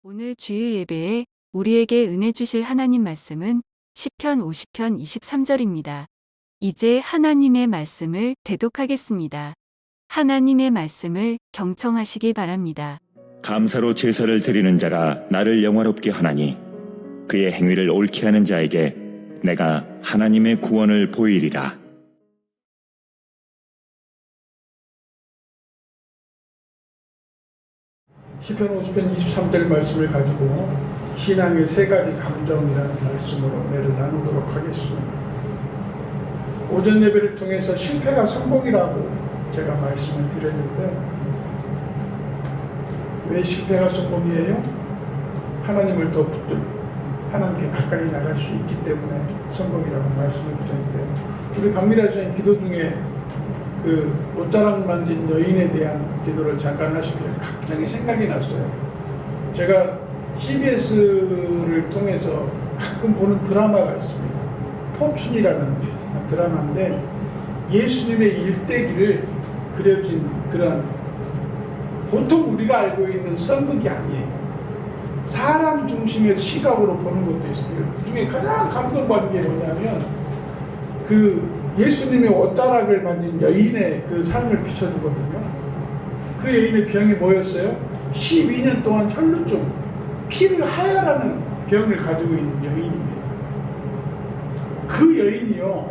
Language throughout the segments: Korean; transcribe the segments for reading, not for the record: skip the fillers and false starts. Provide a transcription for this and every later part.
오늘 주일 예배에 우리에게 은혜 주실 하나님 말씀은 시편 50편 23절입니다. 이제 하나님의 말씀을 대독하겠습니다. 하나님의 말씀을 경청하시기 바랍니다. 감사로 제사를 드리는 자가 나를 영화롭게 하나니 그의 행위를 옳게 하는 자에게 내가 하나님의 구원을 보이리라. 시편 50편 23절 말씀을 가지고 신앙의 세 가지 감정이라는 말씀으로 은혜를 나누도록 하겠습니다. 오전 예배를 통해서 실패가 성공이라고 제가 말씀을 드렸는데, 왜 실패가 성공이에요? 하나님을 더 붙들고 하나님께 가까이 나갈 수 있기 때문에 성공이라고 말씀을 드렸는데, 우리 박미라 선생님 기도 중에 그 옷자락 만진 여인에 대한 기도를 잠깐 하시길래 갑자기 생각이 났어요. 제가 CBS를 통해서 가끔 보는 드라마가 있습니다. 포춘이라는 드라마인데 예수님의 일대기를 그려진 그런, 보통 우리가 알고 있는 선극이 아니에요. 사람 중심의 시각으로 보는 것도 있어요. 그 중에 가장 감동받는 게 뭐냐면 그 예수님의 옷자락을 만진 여인의 그 삶을 비춰주거든요. 그 여인의 병이 뭐였어요? 12년 동안 혈루증, 피를 하혈하는 병을 가지고 있는 여인입니다. 그 여인이요,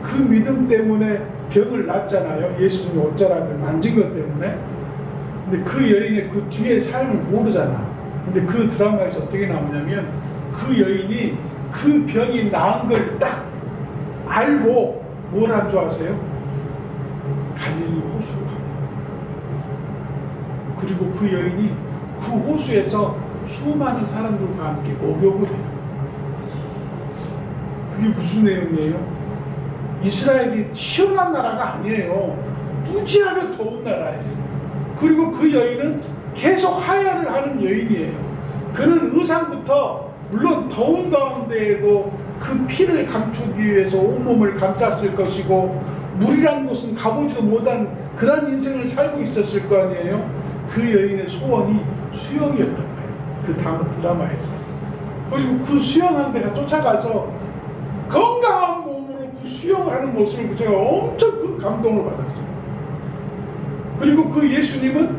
그 믿음 때문에 병을 낫잖아요. 예수님의 옷자락을 만진 것 때문에. 근데 그 여인의 그 뒤의 삶을 모르잖아. 근데 그 드라마에서 어떻게 나오냐면 그 여인이 그 병이 나은 걸 딱 알고 뭘 한 줄 아세요? 갈릴리 호수로 갑니다. 그리고 그 여인이 그 호수에서 수많은 사람들과 함께 목욕을 해요. 그게 무슨 내용이에요? 이스라엘이 시원한 나라가 아니에요. 무지하게 더운 나라예요. 그리고 그 여인은 계속 하혈을 하는 여인이에요. 그는 의상부터 물론 더운 가운데에도 그 피를 감추기 위해서 온몸을 감쌌을 것이고, 물이라는 곳은 가보지도 못한 그런 인생을 살고 있었을 거 아니에요. 그 여인의 소원이 수영이었던 거예요. 그 다음 드라마에서. 그리고 그 수영하는 데가 쫓아가서 건강한 몸으로 그 수영을 하는 모습을 제가 엄청 큰 감동을 받았어요. 그리고 그 예수님은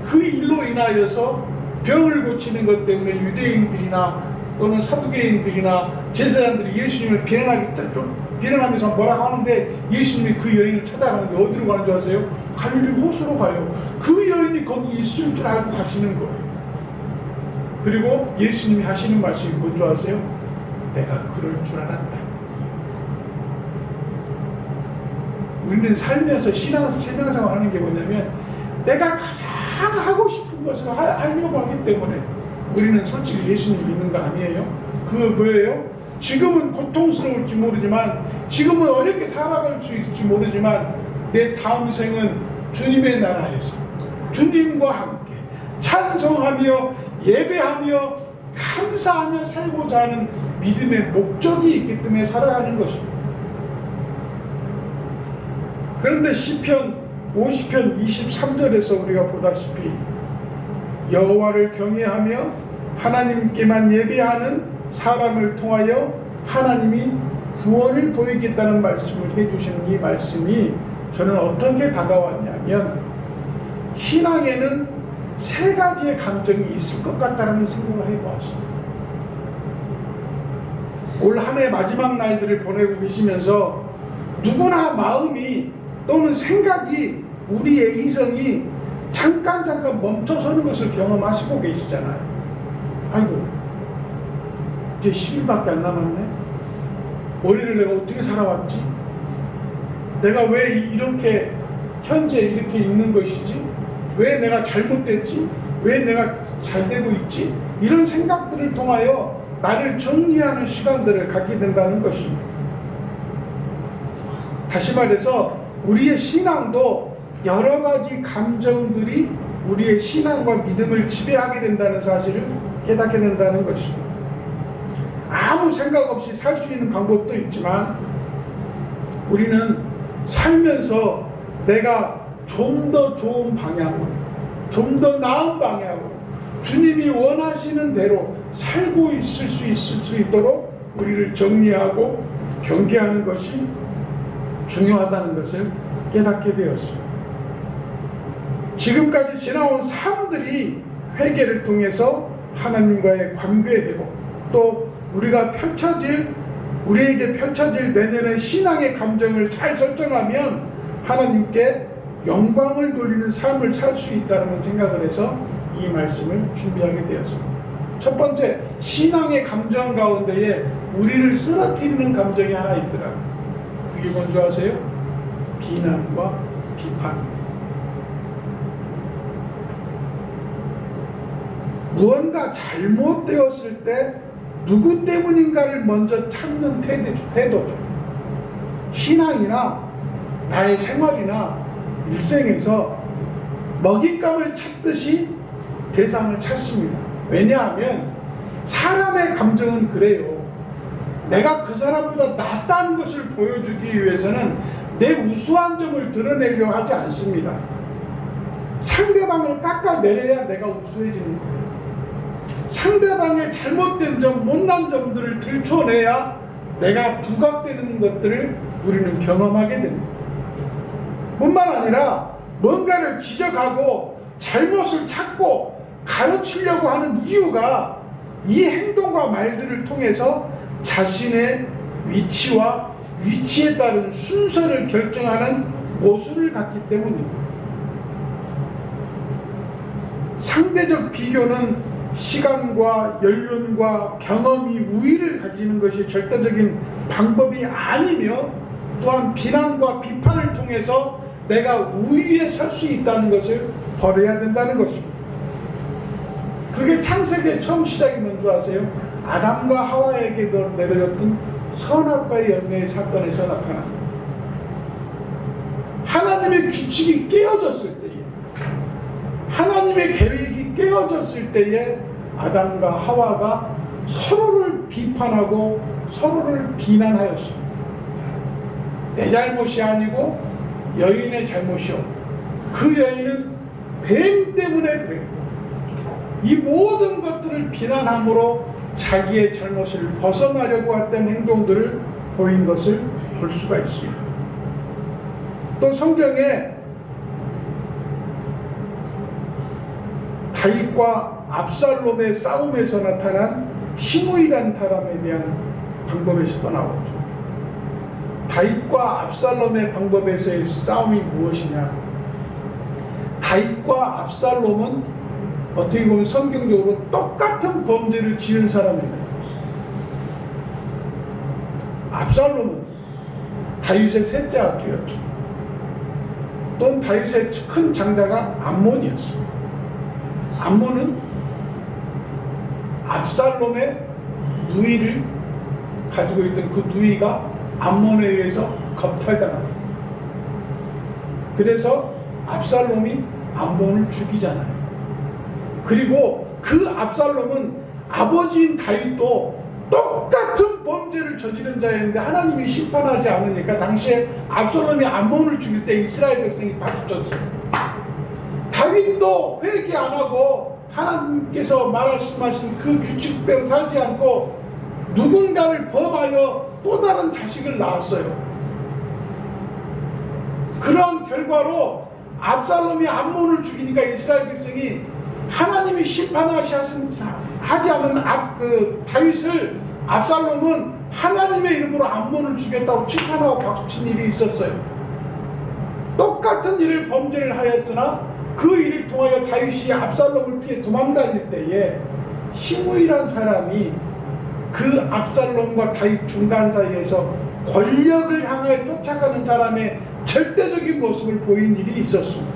그 일로 인하여서 병을 고치는 것 때문에 유대인들이나 또는 사두개인들이나 제사장들이 예수님을 비난하면서 뭐라고 하는데, 예수님이 그 여인을 찾아가는데 어디로 가는 줄 아세요? 갈릴리 호수로 가요. 그 여인이 거기 있을 줄 알고 가시는 거예요. 그리고 예수님이 하시는 말씀이 뭔 줄 아세요? 내가 그럴 줄 알았다. 우리는 살면서 신앙생활 하는 게 뭐냐면 내가 가장 하고 싶은 것을 하려고 하기 때문에 우리는 솔직히 예수님 믿는 거 아니에요? 그거 뭐예요? 지금은 고통스러울지 모르지만, 지금은 어렵게 살아갈 수 있을지 모르지만, 내 다음 생은 주님의 나라에서 주님과 함께 찬송하며 예배하며 감사하며 살고자 하는 믿음의 목적이 있기 때문에 살아가는 것입니다. 그런데 시편 50편 23절에서 우리가 보다시피 여호와를 경외하며 하나님께만 예배하는 사람을 통하여 하나님이 구원을 보이겠다는 말씀을 해주시는 이 말씀이 저는 어떻게 다가왔냐면, 신앙에는 세 가지의 감정이 있을 것 같다는 생각을 해보았습니다. 올 한 해 마지막 날들을 보내고 계시면서 누구나 마음이 또는 생각이, 우리의 이성이 잠깐 멈춰서는 것을 경험하시고 계시잖아요. 아이고, 이제 10일밖에 안 남았네. 올해를 내가 어떻게 살아왔지? 내가 왜 이렇게 현재 이렇게 있는 것이지? 왜 내가 잘못됐지? 왜 내가 잘되고 있지? 이런 생각들을 통하여 나를 정리하는 시간들을 갖게 된다는 것입니다. 다시 말해서 우리의 신앙도 여러 가지 감정들이 우리의 신앙과 믿음을 지배하게 된다는 사실을 깨닫게 된다는 것입니다. 아무 생각 없이 살 수 있는 방법도 있지만, 우리는 살면서 내가 좀 더 좋은 방향으로, 좀 더 나은 방향으로, 주님이 원하시는 대로 살고 있을 수 있도록 우리를 정리하고 경계하는 것이 중요하다는 것을 깨닫게 되었습니다. 지금까지 지나온 삶들이 회개를 통해서 하나님과의 관계 회복, 또 우리에게 펼쳐질 내년의 신앙의 감정을 잘 설정하면 하나님께 영광을 돌리는 삶을 살 수 있다는 생각을 해서 이 말씀을 준비하게 되었습니다. 첫 번째, 신앙의 감정 가운데에 우리를 쓰러뜨리는 감정이 하나 있더라고요. 그게 뭔지 아세요? 비난과 비판. 무언가 잘못되었을 때 누구 때문인가를 먼저 찾는 태도죠. 신앙이나 나의 생활이나 일생에서 먹잇감을 찾듯이 대상을 찾습니다. 왜냐하면 사람의 감정은 그래요. 내가 그 사람보다 낫다는 것을 보여주기 위해서는 내 우수한 점을 드러내려 하지 않습니다. 상대방을 깎아내려야 내가 우수해지는 거예요. 상대방의 잘못된 점, 못난 점들을 들춰내야 내가 부각되는 것들을 우리는 경험하게 됩니다. 뿐만 아니라 뭔가를 지적하고 잘못을 찾고 가르치려고 하는 이유가 이 행동과 말들을 통해서 자신의 위치와 위치에 따른 순서를 결정하는 모순을 갖기 때문입니다. 상대적 비교는 시간과 연륜과 경험이 우위를 가지는 것이 절대적인 방법이 아니며, 또한 비난과 비판을 통해서 내가 우위에 설 수 있다는 것을 버려야 된다는 것입니다. 그게 창세기의 처음 시작이 뭔지 아세요? 아담과 하와에게도 내려졌던 선악과의 열매의 사건에서 나타납니다. 하나님의 규칙이 깨어졌을 때에, 하나님의 계획이 깨어졌을 때에 아담과 하와가 서로를 비판하고 서로를 비난하였습니다. 내 잘못이 아니고 여인의 잘못이요, 그 여인은 뱀 때문에 그래요. 이 모든 것들을 비난함으로 자기의 잘못을 벗어나려고 했던 행동들을 보인 것을 볼 수가 있습니다. 또 성경에 다윗과 압살롬의 싸움에서 나타난 시므이라는 사람에 대한 방법에서도 나오죠. 다윗과 압살롬의 방법에서의 싸움이 무엇이냐? 다윗과 압살롬은 어떻게 보면 성경적으로 똑같은 범죄를 지은 사람입니다. 압살롬은 다윗의 셋째 아들이었죠. 또 다윗의 큰 장자가 암몬이었습니다. 암몬은 압살롬의 누이를 가지고 있던 그 누이가 암몬에 의해서 겁탈당합니다. 그래서 압살롬이 암몬을 죽이잖아요. 그리고 그 압살롬은 아버지인 다윗도 똑같은 범죄를 저지른 자였는데 하나님이 심판하지 않으니까 당시에 압살롬이 암몬을 죽일 때 이스라엘 백성이 박수쳤어요. 다윗도 회개 안 하고 하나님께서 말씀하신 그 규칙대로 살지 않고 누군가를 범하여 또 다른 자식을 낳았어요. 그런 결과로 압살롬이 암몬을 죽이니까 이스라엘 백성이 하나님이 심판하지 않은 다윗을 압살롬은 하나님의 이름으로 암몬을 죽였다고 칭찬하고 박수친 일이 있었어요. 똑같은 일을 범죄를 하였으나 그 일을 통하여 다윗이 압살롬을 피해 도망다닐 때에 시므이란 사람이 그 압살롬과 다윗 중간 사이에서 권력을 향하여 쫓아가는 사람의 절대적인 모습을 보인 일이 있었습니다.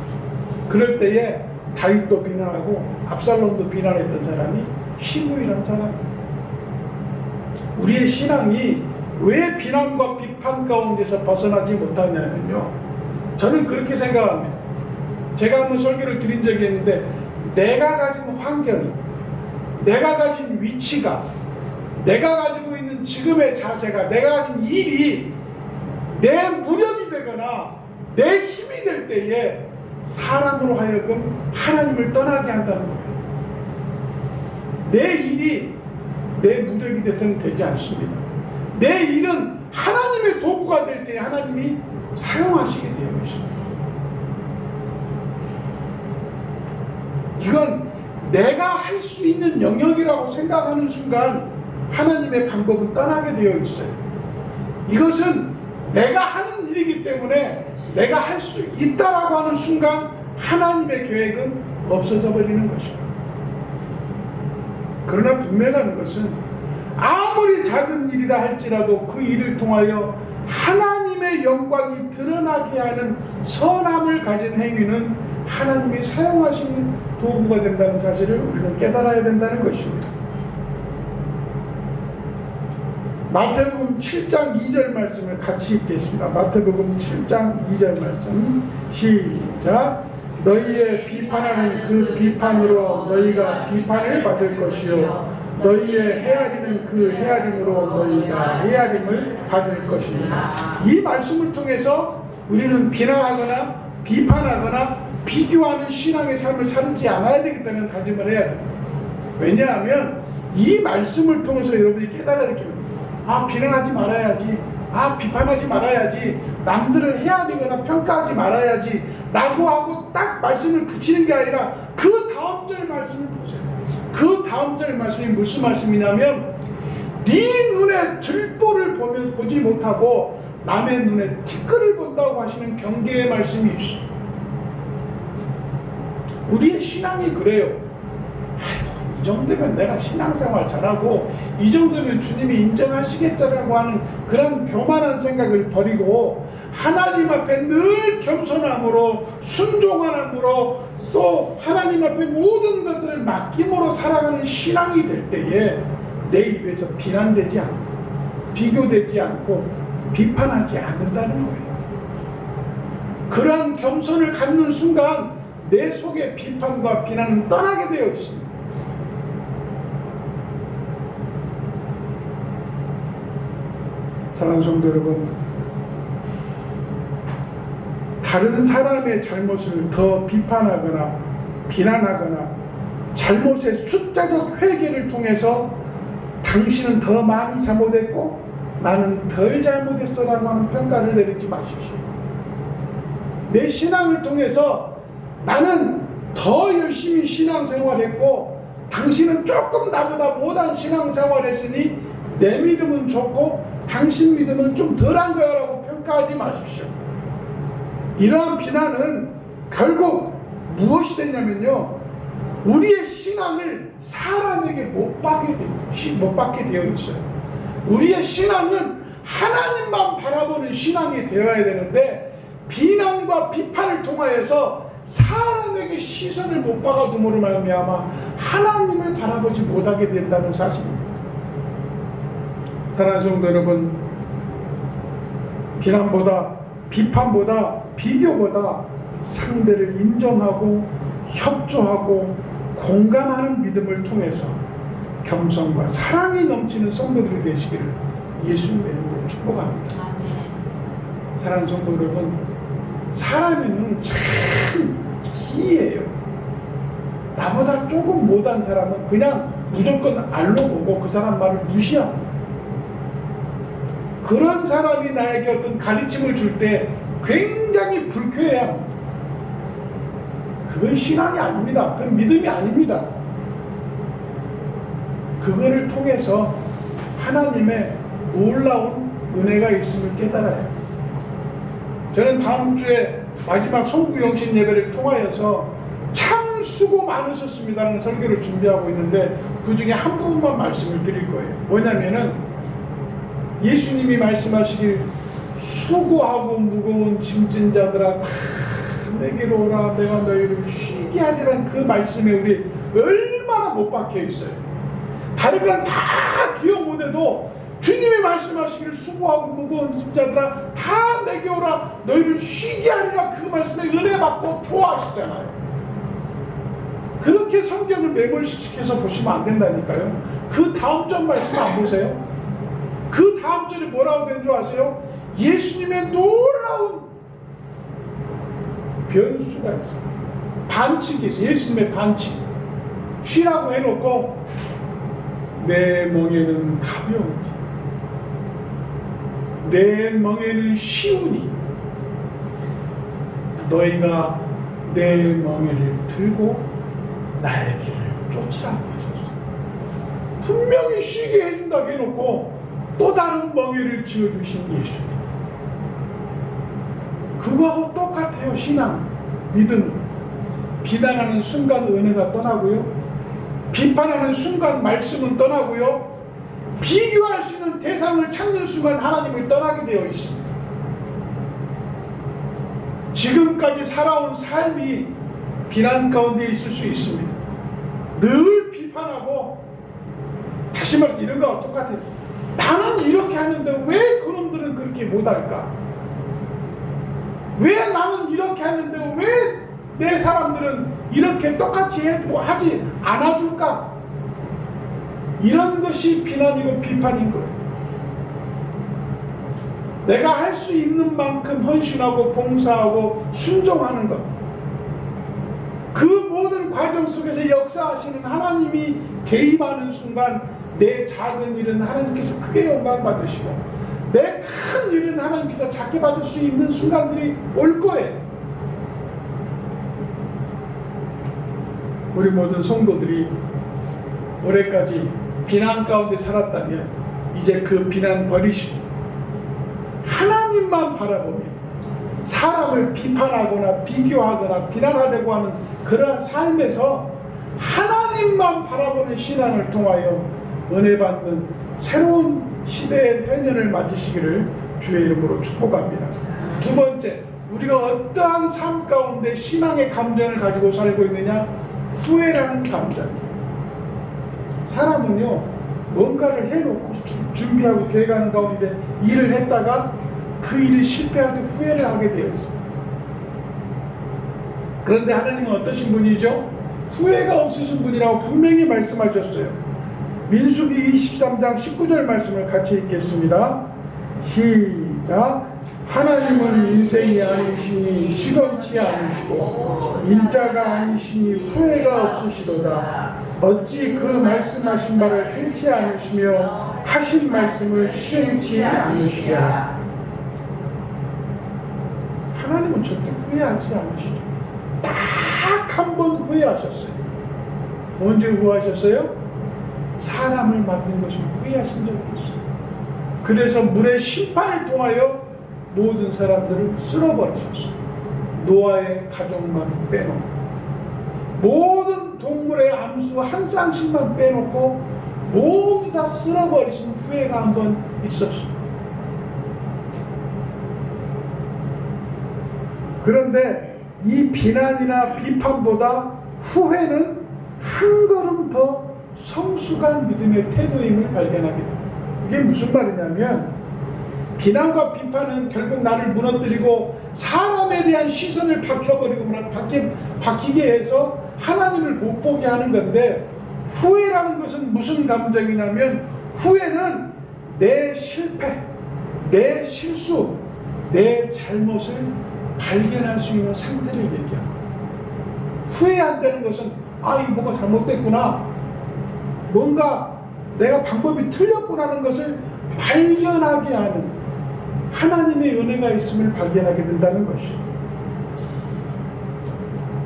그럴 때에 다윗도 비난하고 압살롬도 비난했던 사람이 시므이란 사람입니다. 우리의 신앙이 왜 비난과 비판 가운데서 벗어나지 못하냐면요, 저는 그렇게 생각합니다. 제가 한번 설교를 드린 적이 있는데, 내가 가진 환경이, 내가 가진 위치가, 내가 가지고 있는 지금의 자세가, 내가 가진 일이 내 무력이 되거나 내 힘이 될 때에 사람으로 하여금 하나님을 떠나게 한다는 거예요. 내 일이 내 무력이 돼서는 되지 않습니다. 내 일은 하나님의 도구가 될 때 하나님이 사용하시게 되어 있습니다. 이건 내가 할 수 있는 영역이라고 생각하는 순간 하나님의 방법은 떠나게 되어 있어요. 이것은 내가 하는 일이기 때문에 내가 할 수 있다라고 하는 순간 하나님의 계획은 없어져 버리는 것입니다. 그러나 분명한 것은 아무리 작은 일이라 할지라도 그 일을 통하여 하나님의 영광이 드러나게 하는 선함을 가진 행위는 하나님이 사용하시는 도구가 된다는 사실을 우리는 깨달아야 된다는 것입니다. 마태복음 7장 2절 말씀을 같이 읽겠습니다. 마태복음 7장 2절 말씀 시작. 너희의 비판하는 그 비판으로 너희가 비판을 받을 것이요 너희의 헤아리는 그 헤아림으로 너희가 헤아림을 받을 것입니다. 이 말씀을 통해서 우리는 비난하거나 비판하거나 비교하는 신앙의 삶을 살지 않아야 되겠다는 다짐을 해야 됩니다. 왜냐하면 이 말씀을 통해서 여러분이 깨달아야 될 게 비난하지 말아야지, 비판하지 말아야지, 남들을 헤아리거나 평가하지 말아야지 라고 하고 딱 말씀을 그치는 게 아니라 그 다음 절 말씀을 보세요. 그 다음 절 말씀이 무슨 말씀이냐면 네 눈에 들보를 보지 못하고 남의 눈에 티끌을 본다고 하시는 경계의 말씀이 있어요. 우리의 신앙이 그래요. 이 정도면 내가 신앙생활 잘하고 이 정도면 주님이 인정하시겠다라고 하는 그런 교만한 생각을 버리고 하나님 앞에 늘 겸손함으로 순종함으로 또 하나님 앞에 모든 것들을 맡김으로 살아가는 신앙이 될 때에 내 입에서 비난되지 않고 비교되지 않고 비판하지 않는다는 거예요. 그러한 겸손을 갖는 순간 내 속에 비판과 비난은 떠나게 되어 있습니다. 사랑하는 성도 여러분, 다른 사람의 잘못을 더 비판하거나 비난하거나 잘못의 숫자적 회개를 통해서 당신은 더 많이 잘못했고 나는 덜 잘못했어라고 하는 평가를 내리지 마십시오. 내 신앙을 통해서 나는 더 열심히 신앙생활했고 당신은 조금 나보다 못한 신앙생활했으니 내 믿음은 좋고 당신 믿음은 좀 덜한 거야 라고 평가하지 마십시오. 이러한 비난은 결국 무엇이 되냐면요, 우리의 신앙을 사람에게 못 받게 되어 있어요. 우리의 신앙은 하나님만 바라보는 신앙이 되어야 되는데 비난과 비판을 통하여서 사람에게 시선을 못 박아둠으로 말미암아 하나님을 바라보지 못하게 된다는 사실입니다. 사랑하는 성도 여러분, 비난보다 비판보다 비교보다 상대를 인정하고 협조하고 공감하는 믿음을 통해서 겸손과 사랑이 넘치는 성도들이 되시기를 예수님의 이름으로 축복합니다. 사랑하는 성도 여러분, 사람의 눈은 참 기이해요. 나보다 조금 못한 사람은 그냥 무조건 알로 보고 그 사람 말을 무시합니다. 그런 사람이 나에게 어떤 가르침을 줄 때 굉장히 불쾌해합니다. 그건 신앙이 아닙니다. 그건 믿음이 아닙니다. 그거를 통해서 하나님의 놀라운 은혜가 있음을 깨달아요. 저는 다음 주에 마지막 성구영신 예배를 통하여서 참 수고 많으셨습니다라는 설교를 준비하고 있는데 그 중에 한 부분만 말씀을 드릴 거예요. 뭐냐면은 예수님이 말씀하시길 수고하고 무거운 짐진 자들아 다 내게로 오라 내가 너희를 쉬게 하리란 그 말씀에 우리 얼마나 못 박혀 있어요. 다른 건 다 기억 못해도 주님이 말씀하시기를 수고하고 무거운 짐자들아 다 내게 오라 너희를 쉬게 하리라 그 말씀에 은혜 받고 좋아하시잖아요. 그렇게 성경을 매몰시켜서 보시면 안 된다니까요. 그 다음 절 말씀 안 보세요? 그 다음 절에 뭐라고 된 줄 아세요? 예수님의 놀라운 변수가 있어요. 반칙이 있어요. 예수님의 반칙. 쉬라고 해놓고 내 멍에는 가벼우니 내 멍에는 쉬우니 너희가 내 멍에를 들고 나의 길을 쫓으라고 하셨어요. 분명히 쉬게 해준다고 해놓고 또 다른 멍에를 지어주신 예수님. 그거하고 똑같아요. 신앙, 믿음. 비난하는 순간 은혜가 떠나고요, 비판하는 순간 말씀은 떠나고요, 비교할 수 있는 대상을 찾는 순간 하나님을 떠나게 되어 있습니다. 지금까지 살아온 삶이 비난 가운데 있을 수 있습니다. 늘 비판하고, 다시 말해서 이런 거와 똑같아요. 나는 이렇게 하는데 왜 그놈들은 그렇게 못할까? 왜 나는 이렇게 하는데 왜 내 사람들은 이렇게 똑같이 하지 않아줄까? 이런 것이 비난이고 비판인 거예요. 내가 할 수 있는 만큼 헌신하고 봉사하고 순종하는 것, 그 모든 과정 속에서 역사하시는 하나님이 개입하는 순간 내 작은 일은 하나님께서 크게 영광 받으시고 내 큰 일은 하나님께서 작게 받을 수 있는 순간들이 올 거예요. 우리 모든 성도들이 올해까지 비난 가운데 살았다면 이제 그 비난 버리시고 하나님만 바라보며 사람을 비판하거나 비교하거나 비난하려고 하는 그러한 삶에서 하나님만 바라보는 신앙을 통하여 은혜 받는 새로운 시대의 해년을 맞으시기를 주의 이름으로 축복합니다. 두 번째, 우리가 어떠한 삶 가운데 신앙의 감정을 가지고 살고 있느냐? 후회라는 감정. 사람은요, 뭔가를 해놓고 준비하고 계획하는 가운데 일을 했다가 그 일이 실패할 때 후회를 하게 되어 있습니다. 그런데 하나님은 어떠신 분이죠? 후회가 없으신 분이라고 분명히 말씀하셨어요. 민수기 23장 19절 말씀을 같이 읽겠습니다. 시작. 하나님은 인생이 아니시니 시건치 않으시고 인자가 아니시니 후회가 없으시도다. 어찌 그 말씀하신 바를 행치 않으시며 하신 말씀을 실행치 않으시랴. 하나님은 절대 후회하지 않으시죠. 딱 한 번 후회하셨어요. 언제 후회하셨어요? 사람을 만든 것을 후회하신 적이 있어요. 그래서 물의 심판을 통하여 모든 사람들을 쓸어버리셨어요. 노아의 가족만 빼놓고 모든 동물의 암수 한 쌍씩만 빼놓고 모두 다 쓸어버리신 후회가 한 번 있었어요. 그런데 이 비난이나 비판보다 후회는 한 걸음 더 성숙한 믿음의 태도임을 발견하게 됩니다. 그게 무슨 말이냐면 비난과 비판은 결국 나를 무너뜨리고 사람에 대한 시선을 바뀌게 해서 하나님을 못 보게 하는 건데, 후회라는 것은 무슨 감정이냐면 후회는 내 실패, 내 실수, 내 잘못을 발견할 수 있는 상태를 얘기합니다. 후회한다는 것은 이거 뭔가 잘못됐구나, 뭔가 내가 방법이 틀렸구나라는 것을 발견하게 하는 하나님의 은혜가 있음을 발견하게 된다는 것이죠.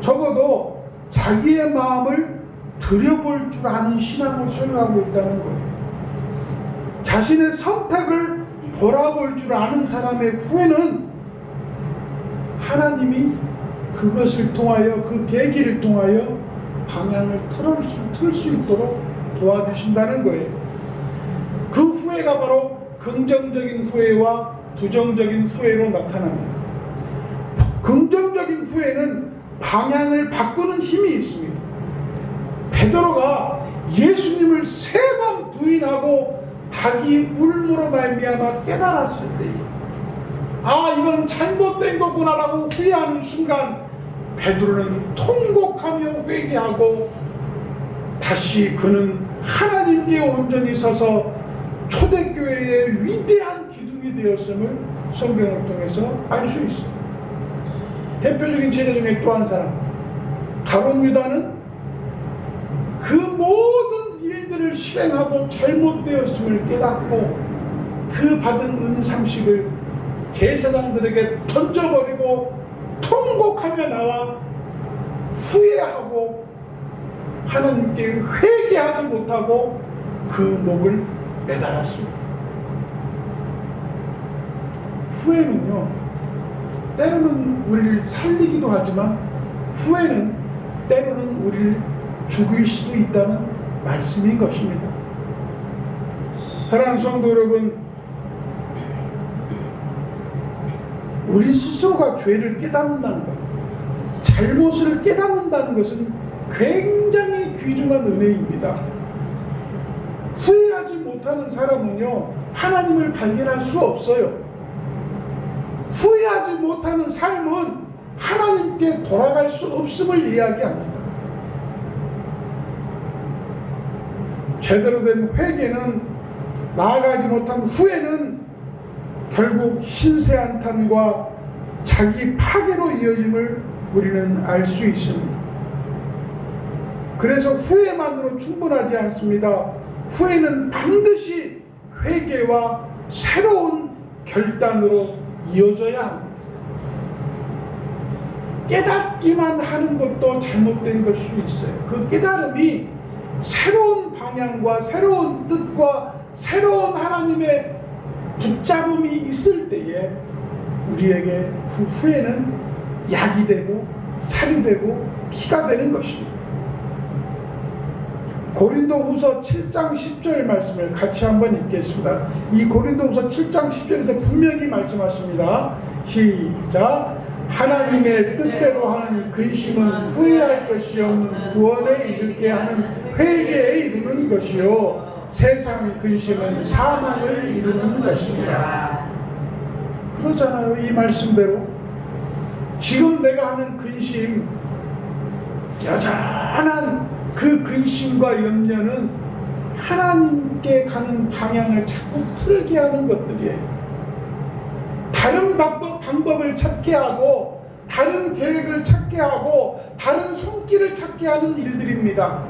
적어도 자기의 마음을 들여볼 줄 아는 신앙을 소유하고 있다는 거예요. 자신의 선택을 돌아볼 줄 아는 사람의 후회는 하나님이 그것을 통하여, 그 계기를 통하여 방향을 틀 수 있도록 도와주신다는 거예요. 그 후회가 바로 긍정적인 후회와 부정적인 후회로 나타납니다. 긍정적인 후회는 방향을 바꾸는 힘이 있습니다. 베드로가 예수님을 3번 부인하고 닭이 울므로 말미암아 깨달았을 때, 이건 잘못된 거구나라고 후회하는 순간 베드로는 통곡하며 회개하고 다시 그는 하나님께 온전히 서서 초대교회의 위대한 기둥이 되었음을 성경을 통해서 알 수 있습니다. 대표적인 제자 중에 또 한 사람, 가룟 유다는 그 모든 일들 계획들을 실행하고 잘못되었음을 깨닫고 그 받은 은삼식을 제사장들에게 던져버리고 통곡하며 나와 후회하고 하나님께 회개하지 못하고 그 목을 매달았습니다. 후회는요, 때로는 우리를 살리기도 하지만 후회는 때로는 우리를 죽일 수도 있다는 말씀인 것입니다. 사랑하는 성도 여러분, 우리 스스로가 죄를 깨닫는다는 것, 잘못을 깨닫는다는 것은 굉장히 귀중한 은혜입니다. 후회하지 못하는 사람은요, 하나님을 발견할 수 없어요. 후회하지 못하는 삶은 하나님께 돌아갈 수 없음을 이야기합니다. 제대로 된 회개는, 나아가지 못한 후회는 결국 신세한탄과 자기 파괴로 이어짐을 우리는 알 수 있습니다. 그래서 후회만으로 충분하지 않습니다. 후회는 반드시 회개와 새로운 결단으로 이어져야 합니다. 깨닫기만 하는 것도 잘못된 걸 수 있어요. 그 깨달음이 새로운 방향과 새로운 뜻과 새로운 하나님의 붙잡음이 있을 때에 우리에게 그 후회는 약이 되고 살이 되고 피가 되는 것입니다. 고린도후서 7장 10절 말씀을 같이 한번 읽겠습니다. 이 고린도후서 7장 10절에서 분명히 말씀하십니다. 시작. 하나님의 뜻대로 하는 근심은 후회할 것이 없는 구원에 이르게 하는 회개에 이르는 것이요, 세상 근심은 사망을 이루는 것입니다. 그러잖아요. 이 말씀대로 지금 내가 하는 근심, 여전한 그 근심과 염려는 하나님께 가는 방향을 자꾸 틀게 하는 것들이에요. 다른 방법을 찾게 하고, 다른 계획을 찾게 하고, 다른 손길을 찾게 하는 일들입니다.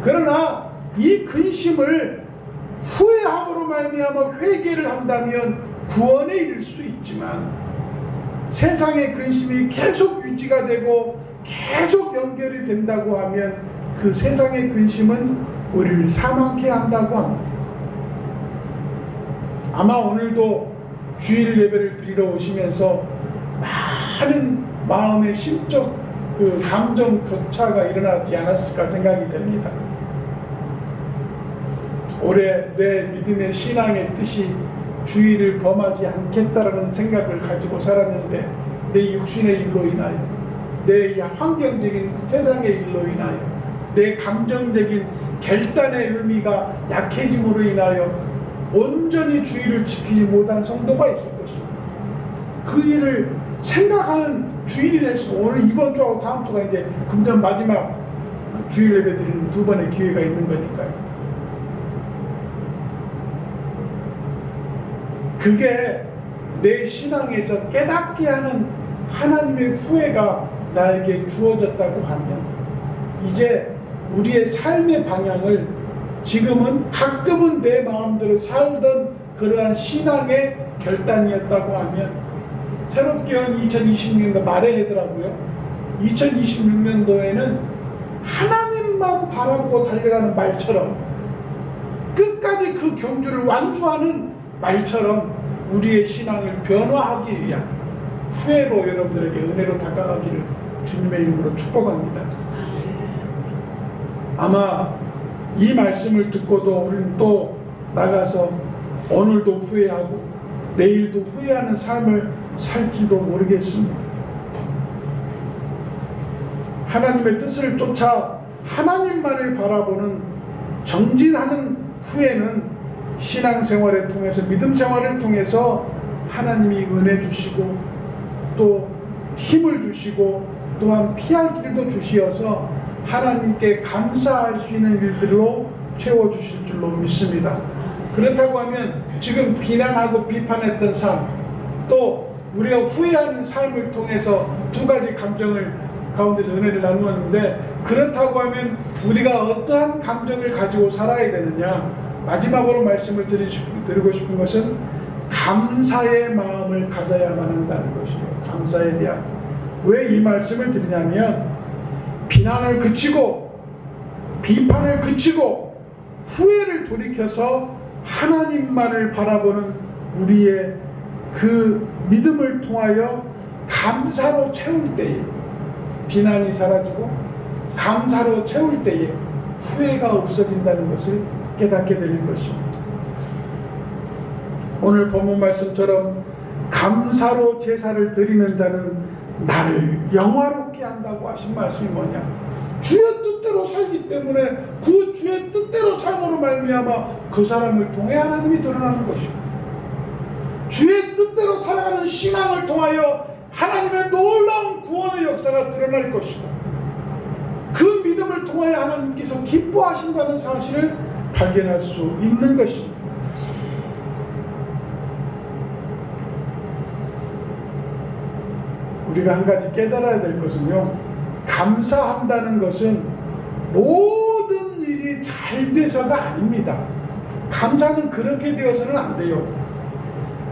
그러나 이 근심을 후회함으로 말미암아 회개를 한다면 구원에 이를 수 있지만, 세상의 근심이 계속 유지가 되고 계속 연결이 된다고 하면 그 세상의 근심은 우리를 사망케 한다고 합니다. 아마 오늘도 주일 예배를 드리러 오시면서 많은 마음의 심적 감정 교차가 일어나지 않았을까 생각이 됩니다. 올해 내 믿음의 신앙의 뜻이 주의를 범하지 않겠다라는 생각을 가지고 살았는데, 내 육신의 일로 인하여, 내 환경적인 세상의 일로 인하여, 내 감정적인 결단의 의미가 약해짐으로 인하여 온전히 주의를 지키지 못한 성도가 있을 것입니다. 그 일을 생각하는 주일이 될 수, 오늘 이번 주하고 다음 주가 이제 금년 마지막 주일 예배 드리는 두 번의 기회가 있는 거니까요. 그게 내 신앙에서 깨닫게 하는 하나님의 후회가 나에게 주어졌다고 하면, 이제 우리의 삶의 방향을 지금은 가끔은 내 마음대로 살던 그러한 신앙의 결단이었다고 하면, 새롭게는 2026년도 말에 하더라고요. 2026년도에는 하나님만 바라보고 달려가는 말처럼, 끝까지 그 경주를 완주하는 말처럼 우리의 신앙을 변화하기 위한 후회로 여러분들에게 은혜로 다가가기를 주님의 이름으로 축복합니다. 아마 이 말씀을 듣고도 우리는 또 나가서 오늘도 후회하고 내일도 후회하는 삶을 살지도 모르겠습니다. 하나님의 뜻을 쫓아 하나님만을 바라보는 정진하는 후회는 신앙생활을 통해서, 믿음 생활을 통해서 하나님이 은혜 주시고 또 힘을 주시고 또한 피할 길도 주시어서 하나님께 감사할 수 있는 일들로 채워주실 줄로 믿습니다. 그렇다고 하면 지금 비난하고 비판했던 삶, 또 우리가 후회하는 삶을 통해서 두 가지 감정을 가운데서 은혜를 나누었는데, 그렇다고 하면 우리가 어떠한 감정을 가지고 살아야 되느냐? 마지막으로 말씀을 드리고 싶은 것은 감사의 마음을 가져야만 한다는 것이에요. 감사에 대한. 왜 이 말씀을 드리냐면, 비난을 그치고 비판을 그치고 후회를 돌이켜서 하나님만을 바라보는 우리의 그 믿음을 통하여 감사로 채울 때에 비난이 사라지고 감사로 채울 때에 후회가 없어진다는 것을 깨닫게 되는 것입니다. 오늘 본문 말씀처럼 감사로 제사를 드리는 자는 나를 영화롭게 한다고 하신 말씀이 뭐냐? 주의 뜻대로 살기 때문에 그 주의 뜻대로 삶으로 말미암아 그 사람을 통해 하나님이 드러나는 것이고, 주의 뜻대로 살아가는 신앙을 통하여 하나님의 놀라운 구원의 역사가 드러날 것이고, 그 믿음을 통하여 하나님께서 기뻐하신다는 사실을 발견할 수 있는 것입니다. 우리가 한 가지 깨달아야 될 것은요, 감사한다는 것은 모든 일이 잘 돼서가 아닙니다. 감사는 그렇게 되어서는 안 돼요.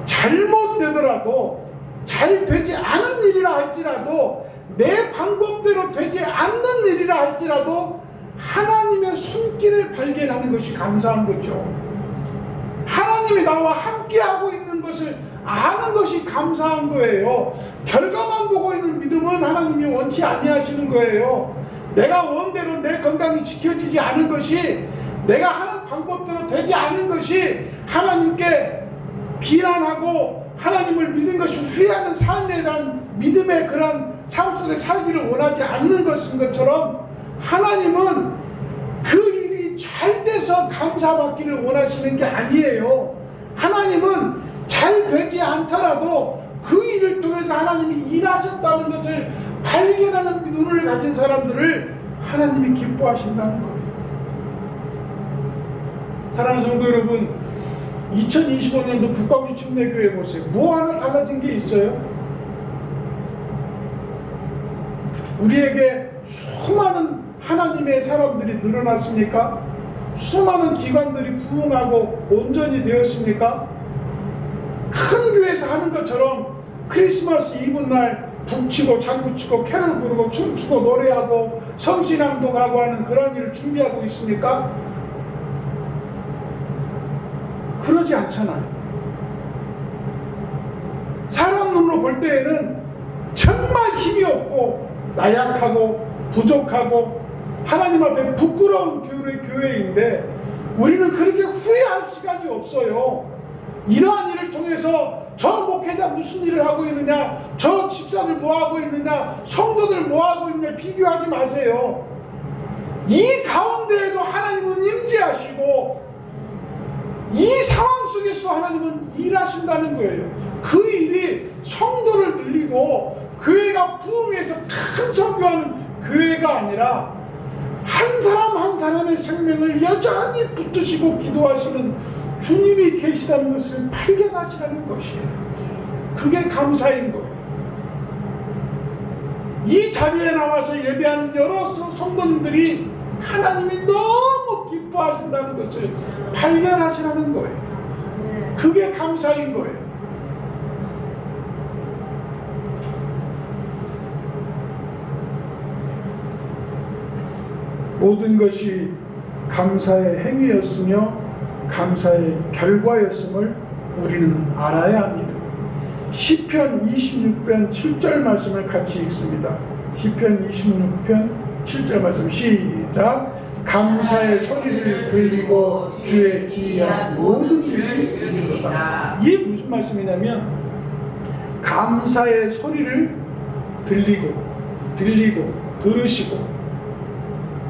잘못되더라도, 잘 되지 않은 일이라 할지라도, 내 방법대로 되지 않는 일이라 할지라도 하나님의 손길을 발견하는 것이 감사한 거죠. 하나님이 나와 함께하고 있는 것을 아는 것이 감사한 거예요. 결과만 보고 있는 믿음은 하나님이 원치 아니하시는 거예요. 내가 원대로 내 건강이 지켜지지 않은 것이, 내가 하는 방법대로 되지 않은 것이 하나님께 비난하고 하나님을 믿는 것이 후회하는 삶에 대한 믿음의 그런 삶 속에 살기를 원하지 않는 것인 것처럼, 하나님은 그 일이 잘 돼서 감사받기를 원하시는 게 아니에요. 하나님은 잘 되지 않더라도 그 일을 통해서 하나님이 일하셨다는 것을 발견하는 눈을 가진 사람들을 하나님이 기뻐하신다는 거예요. 사랑하는 성도 여러분, 2025년도 북광주 침례교회 보세요. 뭐 하나 달라진 게 있어요? 우리에게 수많은 하나님의 사람들이 늘어났습니까? 수많은 기관들이 부흥하고 온전히 되었습니까? 큰 교회에서 하는 것처럼 크리스마스 이브날 북치고 장구치고 캐롤 부르고 춤추고 노래하고 성신앙독하고 하는 그런 일을 준비하고 있습니까? 그러지 않잖아요. 사람 눈으로 볼 때에는 정말 힘이 없고 나약하고 부족하고 하나님 앞에 부끄러운 교회인데, 우리는 그렇게 후회할 시간이 없어요. 이러한 일을 통해서 저 목회자 무슨 일을 하고 있느냐, 저 집사들 뭐 하고 있느냐, 성도들 뭐 하고 있느냐 비교하지 마세요. 이 가운데에도 하나님은 임재하시고 이 상황 속에서 하나님은 일하신다는 거예요. 그 일이 성도를 늘리고 교회가 부흥해서 큰 선교하는 교회가 아니라 한 사람 한 사람의 생명을 여전히 붙드시고 기도하시는 주님이 계시다는 것을 발견하시라는 것이에요. 그게 감사인 거예요. 이 자리에 나와서 예배하는 여러 성도님들이 하나님이 너무 기뻐하신다는 것을 발견하시라는 거예요. 그게 감사인 거예요. 모든 것이 감사의 행위였으며 감사의 결과였음을 우리는 알아야 합니다. 시편 26편 7절 말씀을 같이 읽습니다. 시편 26편 7절 말씀 시작. 감사의 소리를 들리고 주의 기이한 모든 일을 이루도다. 이게 무슨 말씀이냐면, 감사의 소리를 들리고 들으시고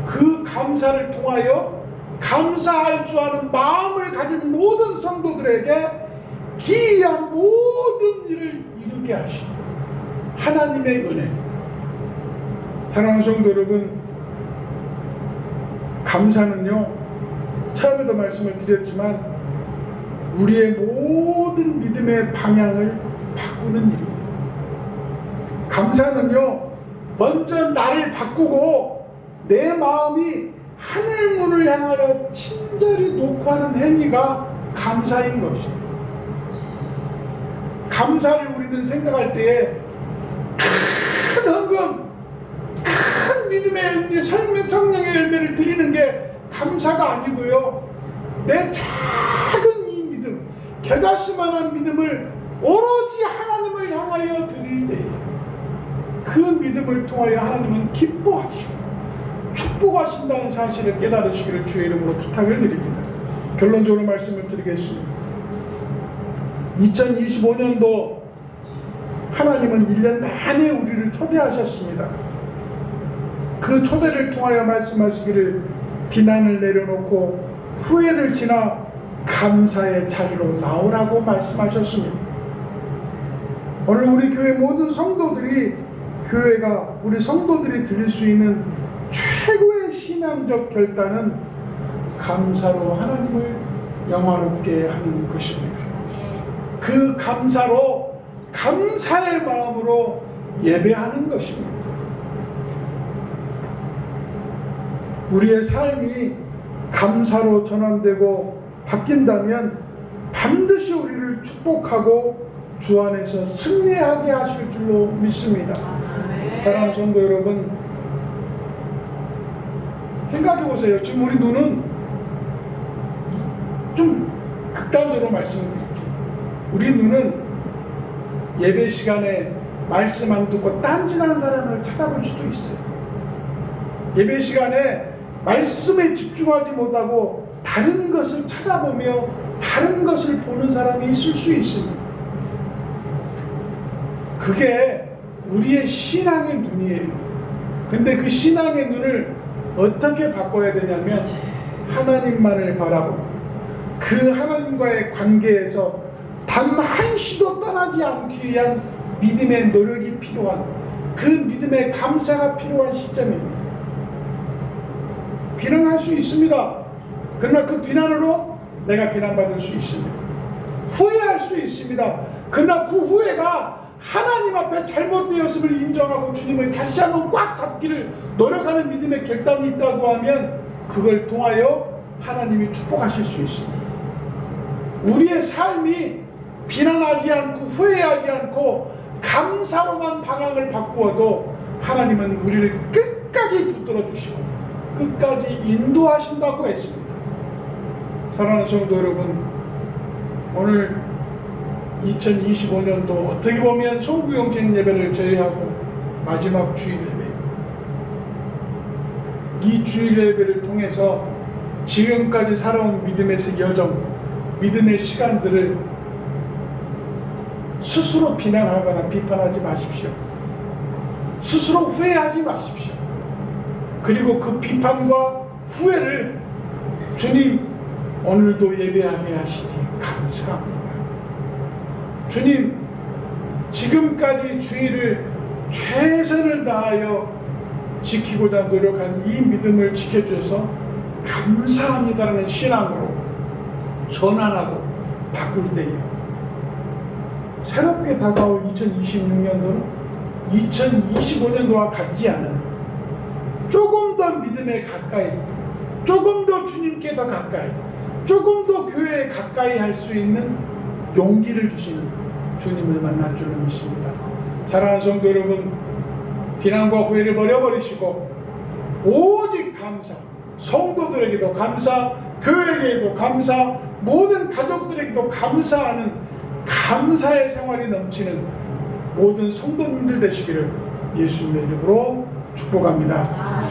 그 감사를 통하여 감사할 줄 아는 마음을 가진 모든 성도들에게 기이한 모든 일을 이루게 하시고 하나님의 은혜. 사랑하는 성도 여러분, 감사는요, 처음에도 말씀을 드렸지만 우리의 모든 믿음의 방향을 바꾸는 일입니다. 감사는요, 먼저 나를 바꾸고 내 마음이 하늘 문을 향하여 친절히 놓고 하는 행위가 감사인 것입니다. 감사를 우리는 생각할 때에 큰 헌금, 큰 믿음의 열매, 성령의 열매를 드리는 게 감사가 아니고요. 내 작은 이 믿음, 겨자씨만한 믿음을 오로지 하나님을 향하여 드릴 때에 그 믿음을 통하여 하나님은 기뻐하시고 축복하신다는 사실을 깨달으시기를 주의 이름으로 부탁을 드립니다. 결론적으로 말씀을 드리겠습니다. 2025년도 하나님은 1년 내내 우리를 초대하셨습니다. 그 초대를 통하여 말씀하시기를 비난을 내려놓고 후회를 지나 감사의 자리로 나오라고 말씀하셨습니다. 오늘 우리 교회 모든 성도들이 교회가 우리 성도들이 드릴 수 있는 최고의 신앙적 결단은 감사로 하나님을 영화롭게 하는 것입니다. 그 감사로 감사의 마음으로 예배하는 것입니다. 우리의 삶이 감사로 전환되고 바뀐다면 반드시 우리를 축복하고 주 안에서 승리하게 하실 줄로 믿습니다. 사랑하는 성도 여러분, 생각해 보세요. 지금 우리 눈은 좀 극단적으로 말씀드릴게요. 우리 눈은 예배 시간에 말씀 안 듣고 딴짓하는 사람을 찾아볼 수도 있어요. 예배 시간에 말씀에 집중하지 못하고 다른 것을 찾아보며 다른 것을 보는 사람이 있을 수 있습니다. 그게 우리의 신앙의 눈이에요. 근데 그 신앙의 눈을 어떻게 바꿔야 되냐면 하나님만을 바라보고 그 하나님과의 관계에서 단 한시도 떠나지 않기 위한 믿음의 노력이 필요한, 그 믿음의 감사가 필요한 시점입니다. 비난할 수 있습니다. 그러나 그 비난으로 내가 비난받을 수 있습니다. 후회할 수 있습니다. 그러나 그 후회가 하나님 앞에 잘못되었음을 인정하고 주님을 다시 한번 꽉 잡기를 노력하는 믿음의 결단이 있다고 하면 그걸 통하여 하나님이 축복하실 수 있습니다. 우리의 삶이 비난하지 않고 후회하지 않고 감사로만 방향을 바꾸어도 하나님은 우리를 끝까지 붙들어 주시고 끝까지 인도하신다고 했습니다. 사랑하는 성도 여러분, 오늘 2025년도 어떻게 보면 소구영신 예배를 제외하고 마지막 주일 예배, 이 주일 예배를 통해서 지금까지 살아온 믿음의 여정, 믿음의 시간들을 스스로 비난하거나 비판하지 마십시오. 스스로 후회하지 마십시오. 그리고 그 비판과 후회를 주님 오늘도 예배하게 하시니 감사합니다. 주님 지금까지 주의를 최선을 다하여 지키고자 노력한 이 믿음을 지켜주셔서 감사합니다라는 신앙으로 전환하고 바꿀 때에 새롭게 다가올 2026년도는 2025년도와 같지 않은 조금 더 믿음에 가까이, 조금 더 주님께 더 가까이, 조금 더 교회에 가까이 할 수 있는 용기를 주시는 주님을 만날 줄로 믿습니다. 사랑하는 성도 여러분, 비난과 후회를 버려버리시고 오직 감사, 성도들에게도 감사, 교회에게도 감사, 모든 가족들에게도 감사하는 감사의 생활이 넘치는 모든 성도님들 되시기를 예수님의 이름으로 축복합니다.